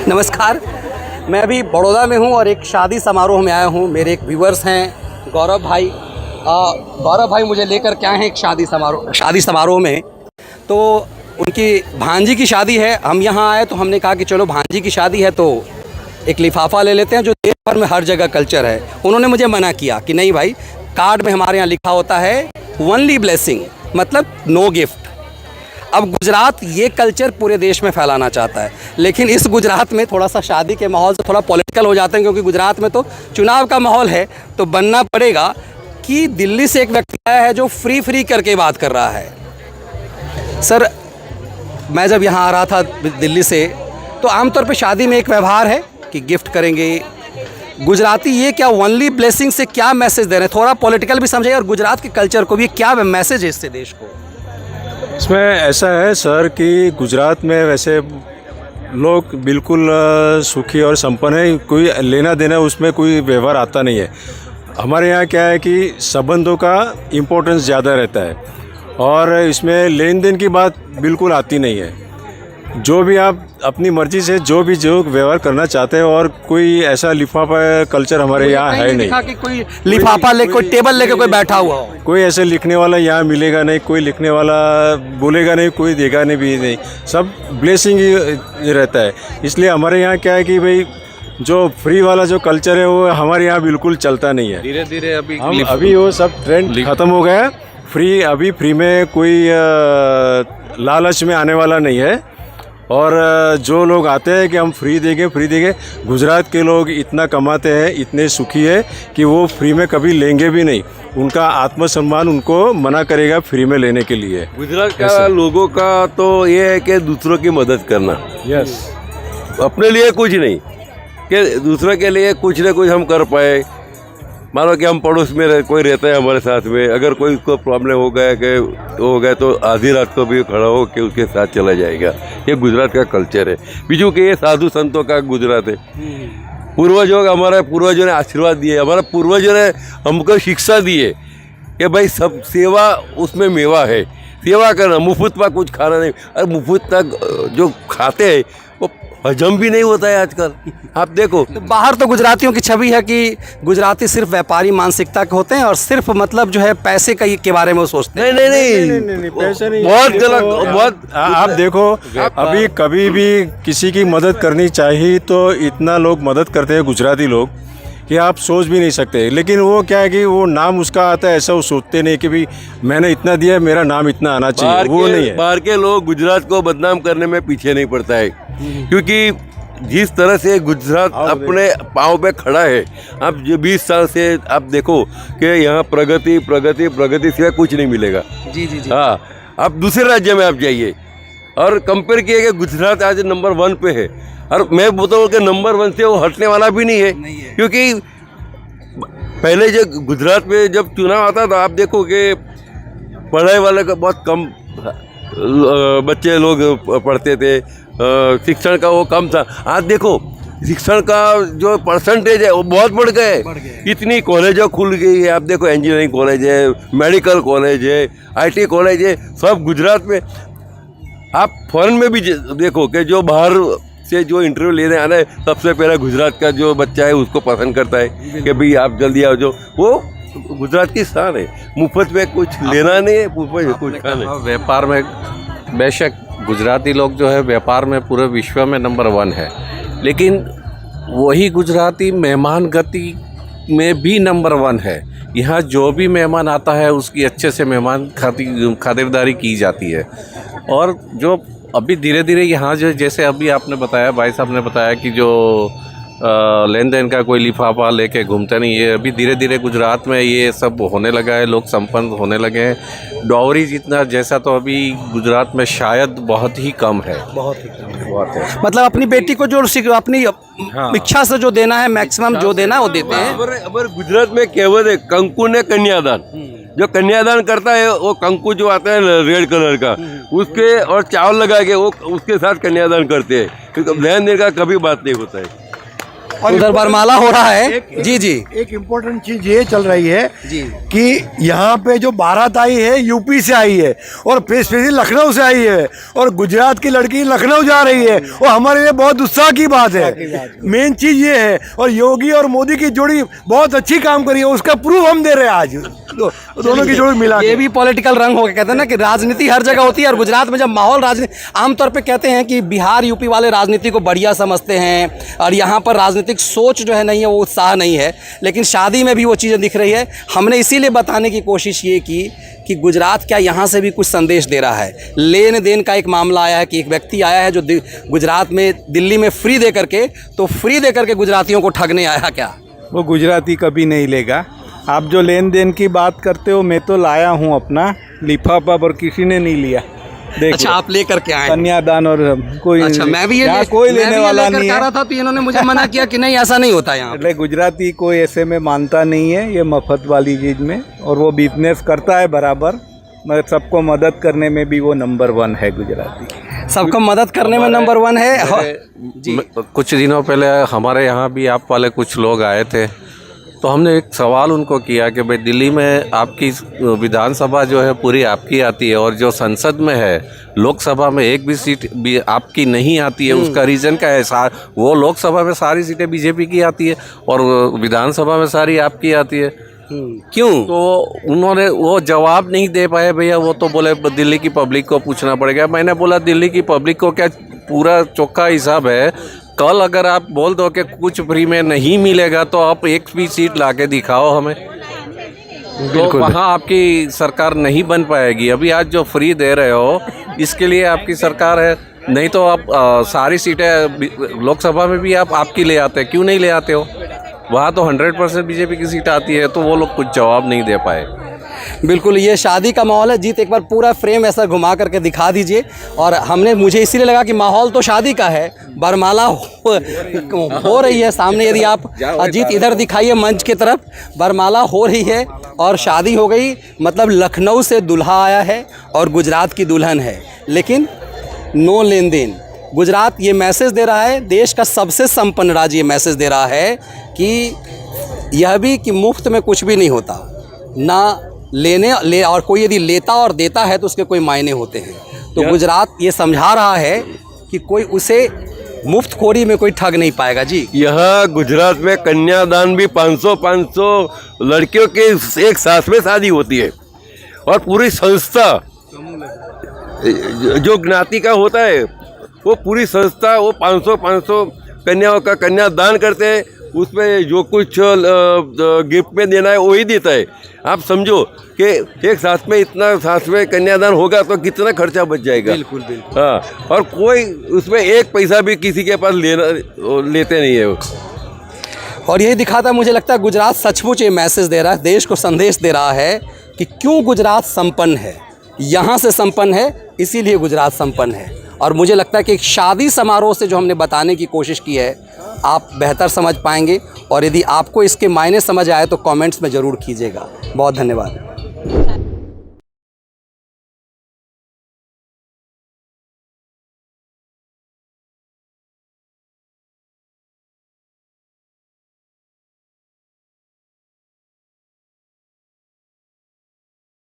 नमस्कार, मैं अभी बड़ौदा में हूँ और एक शादी समारोह में आया हूँ। मेरे एक व्यूवर्स हैं गौरव भाई। गौरव भाई मुझे लेकर क्या है एक शादी समारोह में, तो उनकी भांजी की शादी है। हम यहाँ आए तो हमने कहा कि चलो भांजी की शादी है तो एक लिफाफा ले लेते हैं जो देश भर में हर जगह कल्चर है। उन्होंने मुझे मना किया कि नहीं भाई, कार्ड में हमारे यहाँ लिखा होता है ओनली ब्लेसिंग, मतलब नो गिफ्ट। अब गुजरात ये कल्चर पूरे देश में फैलाना चाहता है, लेकिन इस गुजरात में थोड़ा सा शादी के माहौल से थोड़ा पॉलिटिकल हो जाते हैं, क्योंकि गुजरात में तो चुनाव का माहौल है। तो बनना पड़ेगा कि दिल्ली से एक व्यक्ति आया है जो फ्री करके बात कर रहा है। सर, मैं जब यहाँ आ रहा था दिल्ली से, तो आमतौर पे शादी में एक व्यवहार है कि गिफ्ट करेंगे। गुजराती ये क्या ओनली ब्लेसिंग से क्या मैसेज दे रहे हैं? थोड़ा पॉलिटिकल भी समझिए और गुजरात के कल्चर को भी क्या मैसेज है इससे देश को? इसमें ऐसा है सर कि गुजरात में वैसे लोग बिल्कुल सुखी और संपन्न है, कोई लेना देना उसमें कोई व्यवहार आता नहीं है। हमारे यहाँ क्या है कि संबंधों का इम्पोर्टेंस ज़्यादा रहता है और इसमें लेन देन की बात बिल्कुल आती नहीं है। जो भी आप अपनी मर्जी से जो व्यवहार करना चाहते हैं, और कोई ऐसा लिफाफा कल्चर हमारे यहाँ है नहीं कि कोई लिफाफा ले, कोई टेबल लेके कोई बैठा हुआ हो, कोई ऐसे लिखने वाला यहाँ मिलेगा नहीं, कोई लिखने वाला बोलेगा नहीं, कोई देगा नहीं भी नहीं, सब ब्लेसिंग ही रहता है। इसलिए हमारे यहाँ क्या है कि भाई जो फ्री वाला जो कल्चर है वो हमारे यहाँ बिल्कुल चलता नहीं है। धीरे धीरे अभी वो सब ट्रेंड खत्म हो गया है। अभी फ्री में कोई लालच में आने वाला नहीं है। और जो लोग आते हैं कि हम फ्री देंगे, गुजरात के लोग इतना कमाते हैं, इतने सुखी है कि वो फ्री में कभी लेंगे भी नहीं। उनका आत्मसम्मान उनको मना करेगा फ्री में लेने के लिए। गुजरात का लोगों का तो ये है कि दूसरों की मदद करना। यस, अपने लिए कुछ नहीं, कि दूसरों के लिए कुछ न कुछ हम कर पाए। मानो कि हम पड़ोस में कोई रहता है हमारे साथ में, अगर कोई उसको प्रॉब्लम हो गया तो आधी रात को भी खड़ा हो के उसके साथ चला जाएगा। ये गुजरात का कल्चर है। बीजू कि ये साधु संतों का गुजरात है। हमारे पूर्वजों ने आशीर्वाद दिए, हमारे पूर्वजों ने हमको शिक्षा दी है कि भाई सब सेवा उसमें मेवा है। सेवा करना, मुफ्त में कुछ खाना नहीं। और मुफ्त तक जो खाते हैं वो हजम भी नहीं होता है आजकल। आप देखो तो बाहर तो गुजरातियों की छवि है कि गुजराती सिर्फ व्यापारी मानसिकता के होते हैं और सिर्फ मतलब जो है पैसे के बारे में वो सोचते हैं। नहीं, पैसे नहीं, बहुत गलत। बहुत आप देखो, अभी कभी भी किसी की मदद करनी चाहिए तो इतना लोग मदद करते हैं गुजराती लोग कि आप सोच भी नहीं सकते। लेकिन वो क्या है कि वो नाम उसका आता है, ऐसा वो सोचते नहीं कि भाई मैंने इतना दिया, मेरा नाम इतना आना चाहिए। वो नहीं है। बाहर के लोग गुजरात को बदनाम करने में पीछे नहीं पड़ता है, क्योंकि जिस तरह से गुजरात अपने पाँव पे खड़ा है, अब जो 20 साल से आप देखो कि यहाँ प्रगति सिवाय कुछ नहीं मिलेगा। जी। हाँ, आप दूसरे राज्य में आप जाइए और कंपेयर किए कि गुजरात आज नंबर 1 पे है। और मैं बताऊँ कि नंबर 1 से वो हटने वाला भी नहीं है, क्योंकि पहले जो गुजरात में जब चुनाव आता था, आप देखो कि पढ़ाई वाले का बहुत कम बच्चे लोग पढ़ते थे, शिक्षण का वो कम था। आज देखो शिक्षण का जो परसेंटेज है वो बहुत बढ़ गए। इतनी कॉलेजों खुल गई है। आप देखो इंजीनियरिंग कॉलेज है, मेडिकल कॉलेज है, IT कॉलेज है, सब गुजरात में। आप फॉरेन में भी देखो कि जो बाहर से जो इंटरव्यू लेने आना है, सबसे पहले गुजरात का जो बच्चा है उसको पसंद करता है कि भाई आप जल्दी आओ। जो वो गुजरात की शान है। मुफ्त में कुछ लेना नहीं है, मुफ्त में कुछ खाना। व्यापार में बेशक गुजराती लोग जो है व्यापार में पूरे विश्व में नंबर 1 है, लेकिन वही गुजराती मेहमान गति में भी नंबर 1 है। यहाँ जो भी मेहमान आता है उसकी अच्छे से मेहमान खातिरदारी की जाती है। और जो अभी धीरे धीरे यहाँ जो जैसे अभी आपने बताया, भाई साहब ने बताया कि जो लेन देन का कोई लिफाफा लेके घूमते नहीं, ये अभी धीरे धीरे गुजरात में ये सब होने लगा है। लोग संपन्न होने लगे हैं। डॉवरी जितना जैसा तो अभी गुजरात में शायद बहुत ही कम है। बहुत है। मतलब अपनी बेटी को जो अपनी इच्छा से जो देना है, मैक्सिमम जो देना है वो देते हैं। अगर गुजरात में कहावत है, कंकु ने कन्यादान। जो कन्यादान करता है वो कंकु जो आता है रेड कलर का, उसके और चावल लगा के वो उसके साथ कन्यादान करते हैं। लेन देन का कभी बात नहीं होता है। उधर बरमाला हो रहा है। जी जी, एक इम्पोर्टेंट चीज ये चल रही है जी कि यहाँ पे जो बारात आई है यूपी से आई है और स्पेशली लखनऊ से आई है और गुजरात की लड़की लखनऊ जा रही है, और हमारे लिए बहुत उत्साह की बात है। मेन चीज ये है, और योगी और मोदी की जोड़ी बहुत अच्छी काम करी है, उसका प्रूफ हम दे रहे हैं आज। दोनों की जोड़ी मिला ये भी पॉलिटिकल रंग हो गया। कहते हैं ना कि राजनीति हर जगह होती है, और गुजरात में जब माहौल राजनीति, आमतौर पे कहते हैं कि बिहार यूपी वाले राजनीति को बढ़िया समझते हैं और यहाँ पर राजनीतिक सोच जो है नहीं है, वो उत्साह नहीं है, लेकिन शादी में भी वो चीज़ें दिख रही है। हमने इसीलिए बताने की कोशिश ये की कि गुजरात क्या यहाँ से भी कुछ संदेश दे रहा है। लेन देन का एक मामला आया है कि एक व्यक्ति आया है जो गुजरात में दिल्ली में फ्री दे करके, तो फ्री दे करके गुजरातियों को ठगने आया। क्या वो गुजराती कभी नहीं लेगा। आप जो लेन देन की बात करते हो, मैं तो लाया हूँ अपना लिफाफा, पर किसी ने नहीं लिया। देख अच्छा, आप लेकर के आए? कन्यादान और कोई, अच्छा, मैं भी यहाँ कोई लेने वाला नहीं है। रहा था तो इन्होंने मुझे मना किया कि नहीं, ऐसा नहीं होता यहाँ। એટલે गुजराती कोई ऐसे में मानता नहीं है ये मफत वाली चीज़ में, और वो बिजनेस करता है बराबर, मगर सबको मदद करने में भी वो नंबर 1 है गुजराती। सबको मदद करने में नंबर 1 है। कुछ दिनों पहले हमारे यहाँ भी आप वाले कुछ लोग आए थे, तो हमने एक सवाल उनको किया कि भाई दिल्ली में आपकी विधानसभा जो है पूरी आपकी आती है, और जो संसद में है लोकसभा में एक भी सीट भी आपकी नहीं आती है, उसका रीज़न क्या है? वो लोकसभा में सारी सीटें बीजेपी की आती है और विधानसभा में सारी आपकी आती है, क्यों? तो उन्होंने वो जवाब नहीं दे पाए भैया। वो तो बोले दिल्ली की पब्लिक को पूछना पड़ेगा। मैंने बोला दिल्ली की पब्लिक को क्या पूरा चौका हिसाब है? कल अगर आप बोल दो कि कुछ फ्री में नहीं मिलेगा तो आप एक भी सीट लाके दिखाओ हमें, तो वहाँ आपकी सरकार नहीं बन पाएगी। अभी आज जो फ्री दे रहे हो इसके लिए आपकी सरकार है, नहीं तो आप सारी सीटें लोकसभा में भी आप आपकी ले आते, क्यों नहीं ले आते हो? वहाँ तो 100% बीजेपी की सीट आती है, तो वो लोग कुछ जवाब नहीं दे पाए। बिल्कुल, ये शादी का माहौल है। जीत, एक बार पूरा फ्रेम ऐसा घुमा करके दिखा दीजिए। और मुझे इसीलिए लगा कि माहौल तो शादी का है, बरमाला हो रही है सामने। यदि आप अजीत इधर दिखाइए मंच की तरफ, बरमाला हो रही है और शादी हो गई। मतलब लखनऊ से दूल्हा आया है और गुजरात की दुल्हन है, लेकिन नो लेन देन। गुजरात ये मैसेज दे रहा है, देश का सबसे संपन्न राज्य ये मैसेज दे रहा है कि यह भी कि मुफ्त में कुछ भी नहीं होता ना, और कोई यदि लेता और देता है तो उसके कोई मायने होते हैं। तो गुजरात ये समझा रहा है कि कोई उसे मुफ्तखोरी में कोई ठग नहीं पाएगा। जी, यहाँ गुजरात में कन्यादान भी 500 लड़कियों के एक साथ में शादी होती है, और पूरी संस्था जो ज्ञाति का होता है वो पूरी संस्था वो 500 कन्याओं का कन्यादान करते हैं। उसमें जो कुछ गिफ्ट में देना है वही देता है। आप समझो कि एक साथ में इतना साथ में कन्यादान होगा तो कितना खर्चा बच जाएगा। बिल्कुल बिल्कुल। हाँ, और कोई उसमें एक पैसा भी किसी के पास लेते नहीं है। और यही दिखाता मुझे लगता है गुजरात सचमुच ये मैसेज दे रहा है, देश को संदेश दे रहा है कि क्यों गुजरात संपन्न है। यहाँ से संपन्न है, इसीलिए गुजरात संपन्न है। और मुझे लगता है कि एक शादी समारोह से जो हमने बताने की कोशिश की है, आप बेहतर समझ पाएंगे। और यदि आपको इसके मायने समझ आए तो कमेंट्स में ज़रूर कीजिएगा। बहुत धन्यवाद।